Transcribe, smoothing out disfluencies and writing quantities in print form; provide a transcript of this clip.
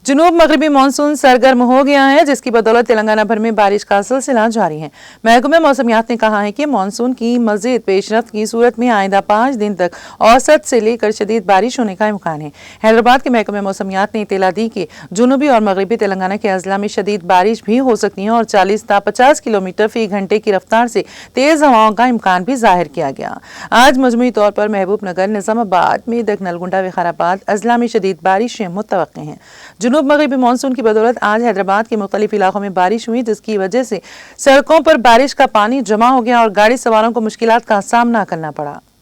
जुनूब मगरबी मानसून सरगर्म हो गया है, जिसकी बदौलत तेलंगाना भर में बारिश का सिलसिला जारी है। महकमे मौसमियात ने कहा है कि मानसून की मजीद पेशरफ्त की सूरत में आइंदा 5 दिन तक औसत से लेकर शदीद बारिश होने का इम्कान है। हैदराबाद के महकमे मौसमियात ने इत्तला दी कि जुनूबी और मगरबी तेलंगाना के अजला में शदीद बारिश भी हो सकती है और 40 से 50 किलोमीटर फी घंटे की रफ्तार से तेज हवाओं का इम्कान भी जाहिर किया गया। आज मजमूई तौर पर महबूब नगर, निजामाबाद, मेदक, नलगुंडा, विखाराबाद अजला में शदीद बारिशें मुतवक्किल हैं। जुनूब मगरबी मानसून की बदौलत आज हैदराबाद के मुख्तलिफ इलाकों में बारिश हुई, जिसकी वजह से सड़कों पर बारिश का पानी जमा हो गया और गाड़ी सवारों को मुश्किलात का सामना करना पड़ा।